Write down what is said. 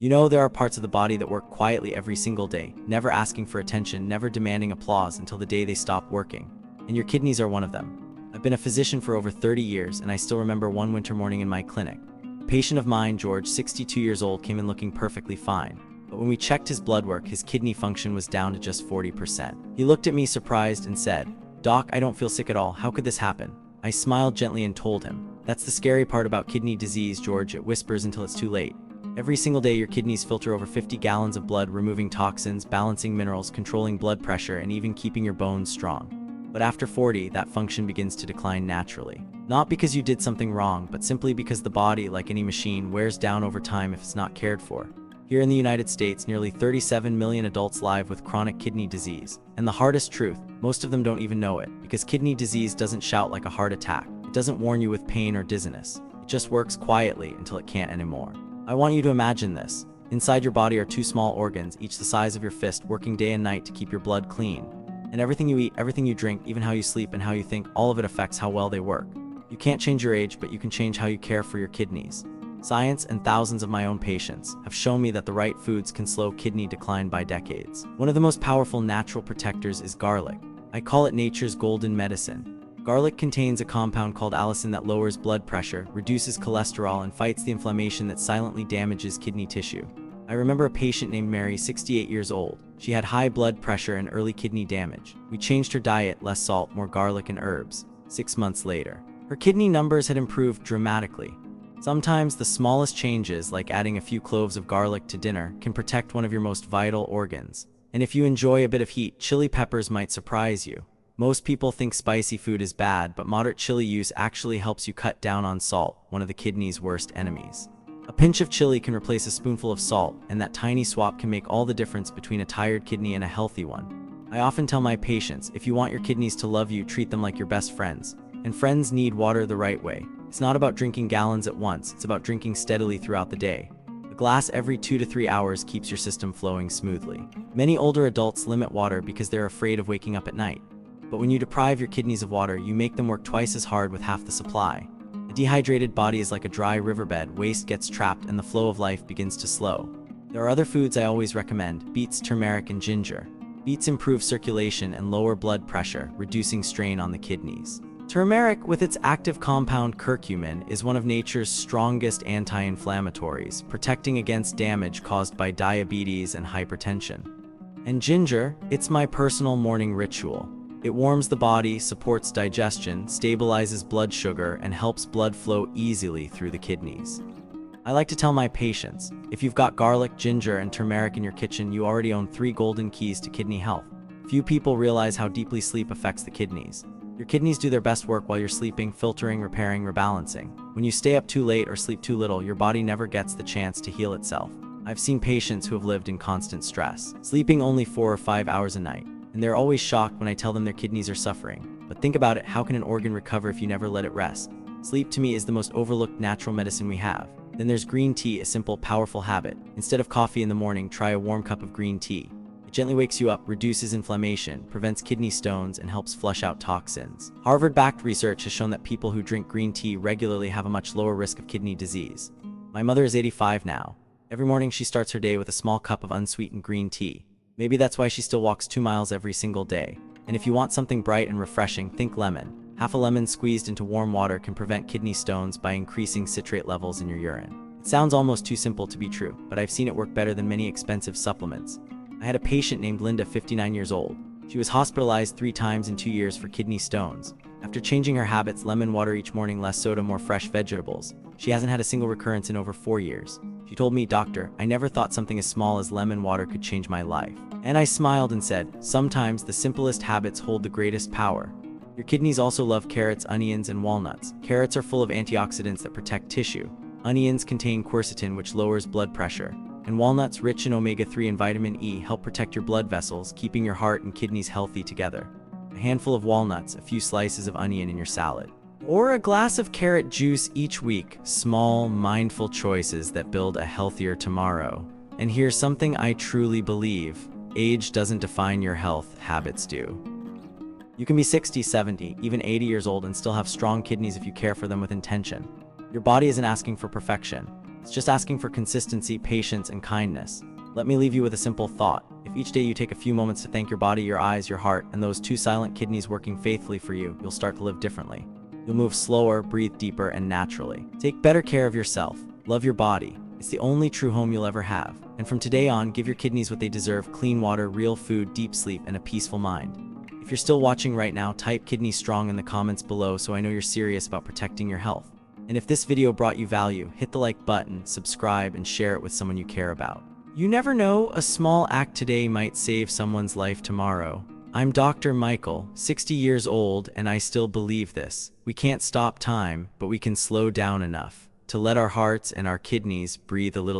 You know, there are parts of the body that work quietly every single day, never asking for attention, never demanding applause until the day they stop working. And your kidneys are one of them. I've been a physician for over 30 years, and I still remember one winter morning in my clinic. A patient of mine, George, 62 years old, came in looking perfectly fine. But when we checked his blood work, his kidney function was down to just 40%. He looked at me surprised and said, "Doc, I don't feel sick at all. How could this happen?" I smiled gently and told him, "That's the scary part about kidney disease, George. It whispers until it's too late. Every single day, your kidneys filter over 50 gallons of blood, removing toxins, balancing minerals, controlling blood pressure, and even keeping your bones strong. But after 40, that function begins to decline naturally. Not because you did something wrong, but simply because the body, like any machine, wears down over time if it's not cared for." Here in the United States, nearly 37 million adults live with chronic kidney disease. And the hardest truth, most of them don't even know it, because kidney disease doesn't shout like a heart attack. It doesn't warn you with pain or dizziness. It just works quietly until it can't anymore. I want you to imagine this. Inside your body are two small organs, each the size of your fist, working day and night to keep your blood clean. And everything you eat, everything you drink, even how you sleep and how you think, all of it affects how well they work. You can't change your age, but you can change how you care for your kidneys. Science and thousands of my own patients have shown me that the right foods can slow kidney decline by decades. One of the most powerful natural protectors is garlic. I call it nature's golden medicine. Garlic contains a compound called allicin that lowers blood pressure, reduces cholesterol, and fights the inflammation that silently damages kidney tissue. I remember a patient named Mary, 68 years old. She had high blood pressure and early kidney damage. We changed her diet, less salt, more garlic and herbs. 6 months later, her kidney numbers had improved dramatically. Sometimes the smallest changes, like adding a few cloves of garlic to dinner, can protect one of your most vital organs. And if you enjoy a bit of heat, chili peppers might surprise you. Most people think spicy food is bad, but moderate chili use actually helps you cut down on salt, one of the kidney's worst enemies. A pinch of chili can replace a spoonful of salt, and that tiny swap can make all the difference between a tired kidney and a healthy one. I often tell my patients, if you want your kidneys to love you, treat them like your best friends. And friends need water the right way. It's not about drinking gallons at once, it's about drinking steadily throughout the day. A glass every 2 to 3 hours keeps your system flowing smoothly. Many older adults limit water because they're afraid of waking up at night. But when you deprive your kidneys of water, you make them work twice as hard with half the supply. A dehydrated body is like a dry riverbed. Waste gets trapped and the flow of life begins to slow. There are other foods I always recommend: beets, turmeric, and ginger. Beets improve circulation and lower blood pressure, reducing strain on the kidneys. Turmeric, with its active compound curcumin, is one of nature's strongest anti-inflammatories, protecting against damage caused by diabetes and hypertension. And ginger, it's my personal morning ritual. It warms the body, supports digestion, stabilizes blood sugar, and helps blood flow easily through the kidneys. I like to tell my patients, if you've got garlic, ginger, and turmeric in your kitchen, you already own 3 golden keys to kidney health. Few people realize how deeply sleep affects the kidneys. Your kidneys do their best work while you're sleeping, filtering, repairing, rebalancing. When you stay up too late or sleep too little, your body never gets the chance to heal itself. I've seen patients who have lived in constant stress, sleeping only 4 or 5 hours a night. And they're always shocked when I tell them their kidneys are suffering. But think about it, how can an organ recover if you never let it rest? Sleep, to me, is the most overlooked natural medicine we have. Then there's green tea, a simple, powerful habit. Instead of coffee in the morning, try a warm cup of green tea. It gently wakes you up, reduces inflammation, prevents kidney stones, and helps flush out toxins. Harvard-backed research has shown that people who drink green tea regularly have a much lower risk of kidney disease. My mother is 85 now. Every morning she starts her day with a small cup of unsweetened green tea. Maybe that's why she still walks 2 miles every single day. And if you want something bright and refreshing, think lemon. Half a lemon squeezed into warm water can prevent kidney stones by increasing citrate levels in your urine. It sounds almost too simple to be true, but I've seen it work better than many expensive supplements. I had a patient named Linda, 59 years old. She was hospitalized 3 times in 2 years for kidney stones. After changing her habits, lemon water each morning, less soda, more fresh vegetables, she hasn't had a single recurrence in over 4 years. She told me, "Doctor, I never thought something as small as lemon water could change my life." And I smiled and said, sometimes the simplest habits hold the greatest power. Your kidneys also love carrots, onions, and walnuts. Carrots are full of antioxidants that protect tissue. Onions contain quercetin, which lowers blood pressure. And walnuts, rich in omega-3 and vitamin E, help protect your blood vessels, keeping your heart and kidneys healthy together. A handful of walnuts, a few slices of onion in your salad, or a glass of carrot juice each week. Small, mindful choices that build a healthier tomorrow. And here's something I truly believe: age doesn't define your health, habits do. You can be 60, 70, even 80 years old and still have strong kidneys if you care for them with intention. Your body isn't asking for perfection. It's just asking for consistency, patience, and kindness. Let me leave you with a simple thought. If each day you take a few moments to thank your body, your eyes, your heart, and those two silent kidneys working faithfully for you, you'll start to live differently. You'll move slower, breathe deeper, and naturally. Take better care of yourself. Love your body. It's the only true home you'll ever have. And from today on, give your kidneys what they deserve: clean water, real food, deep sleep, and a peaceful mind. If you're still watching right now, type kidney strong in the comments below so I know you're serious about protecting your health. And if this video brought you value, hit the like button, subscribe, and share it with someone you care about. You never know, a small act today might save someone's life tomorrow. I'm Dr. Michael, 60 years old, and I still believe this. We can't stop time, but we can slow down enough to let our hearts and our kidneys breathe a little